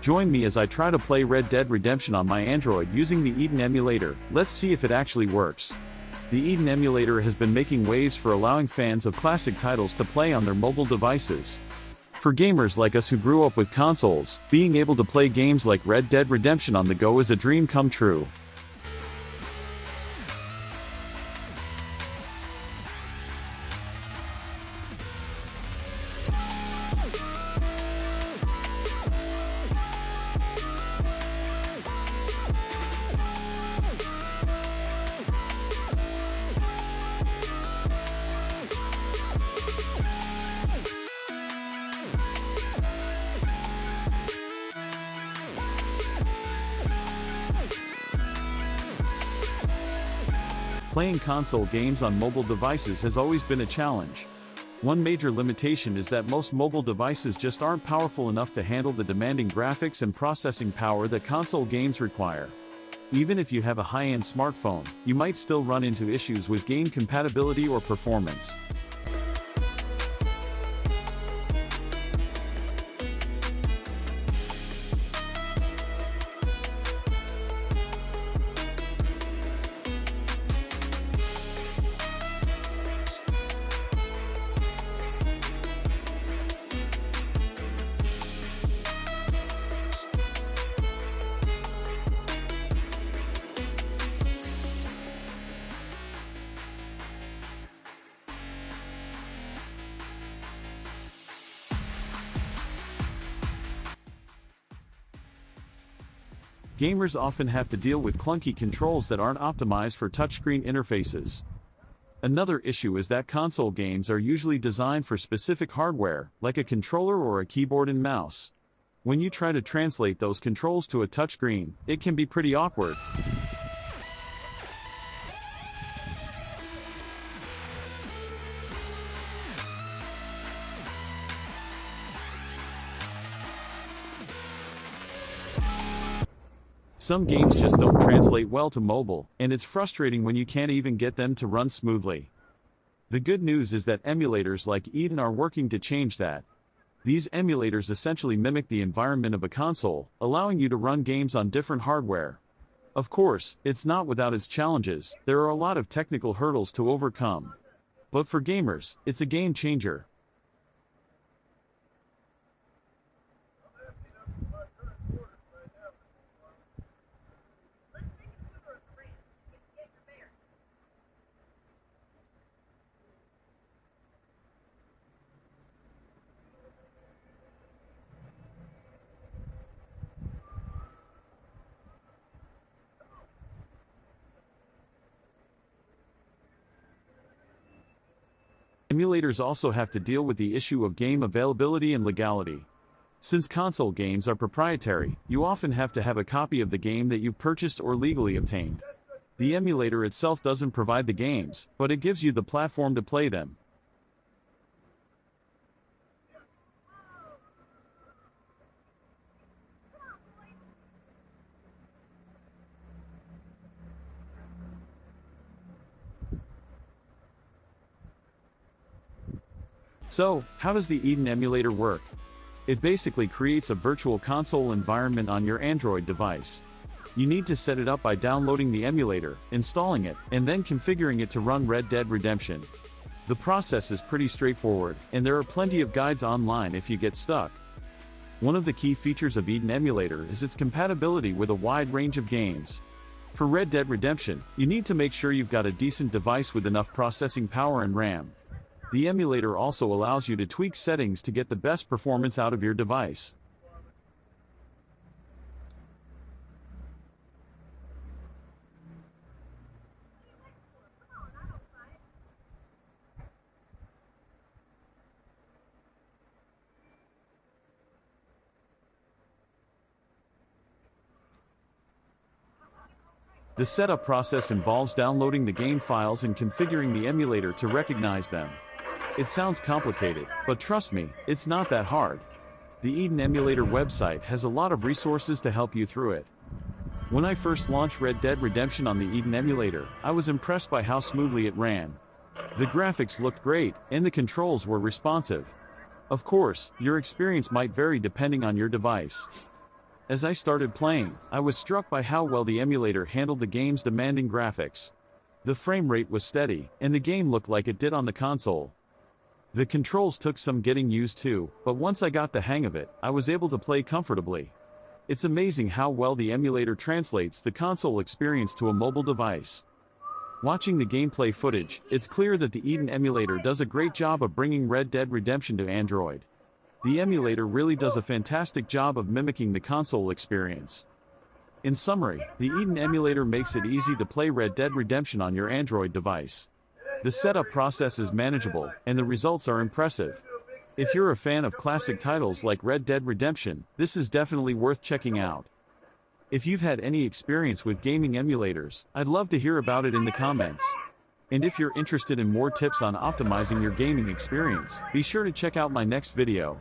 Join me as I try to play Red Dead Redemption on my Android using the Eden Emulator. Let's see if it actually works. The Eden Emulator has been making waves for allowing fans of classic titles to play on their mobile devices. For gamers like us who grew up with consoles, being able to play games like Red Dead Redemption on the go is a dream come true. Playing console games on mobile devices has always been a challenge. One major limitation is that most mobile devices just aren't powerful enough to handle the demanding graphics and processing power that console games require. Even if you have a high-end smartphone, you might still run into issues with game compatibility or performance. Gamers often have to deal with clunky controls that aren't optimized for touchscreen interfaces. Another issue is that console games are usually designed for specific hardware, like a controller or a keyboard and mouse. When you try to translate those controls to a touchscreen, it can be pretty awkward. Some games just don't translate well to mobile, and it's frustrating when you can't even get them to run smoothly. The good news is that emulators like Eden are working to change that. These emulators essentially mimic the environment of a console, allowing you to run games on different hardware. Of course, it's not without its challenges. There are a lot of technical hurdles to overcome. But for gamers, it's a game changer. Emulators also have to deal with the issue of game availability and legality. Since console games are proprietary, you often have to have a copy of the game that you purchased or legally obtained. The emulator itself doesn't provide the games, but it gives you the platform to play them. So, how does the Eden Emulator work? It basically creates a virtual console environment on your Android device. You need to set it up by downloading the emulator, installing it, and then configuring it to run Red Dead Redemption. The process is pretty straightforward, and there are plenty of guides online if you get stuck. One of the key features of Eden Emulator is its compatibility with a wide range of games. For Red Dead Redemption, you need to make sure you've got a decent device with enough processing power and RAM. The emulator also allows you to tweak settings to get the best performance out of your device. The setup process involves downloading the game files and configuring the emulator to recognize them. It sounds complicated, but trust me, it's not that hard. The Eden Emulator website has a lot of resources to help you through it. When I first launched Red Dead Redemption on the Eden Emulator, I was impressed by how smoothly it ran. The graphics looked great, and the controls were responsive. Of course, your experience might vary depending on your device. As I started playing, I was struck by how well the emulator handled the game's demanding graphics. The frame rate was steady, and the game looked like it did on the console. The controls took some getting used to, but once I got the hang of it, I was able to play comfortably. It's amazing how well the emulator translates the console experience to a mobile device. Watching the gameplay footage, it's clear that the Eden Emulator does a great job of bringing Red Dead Redemption to Android. The emulator really does a fantastic job of mimicking the console experience. In summary, the Eden Emulator makes it easy to play Red Dead Redemption on your Android device. The setup process is manageable, and the results are impressive. If you're a fan of classic titles like Red Dead Redemption, this is definitely worth checking out. If you've had any experience with gaming emulators, I'd love to hear about it in the comments. And if you're interested in more tips on optimizing your gaming experience, be sure to check out my next video.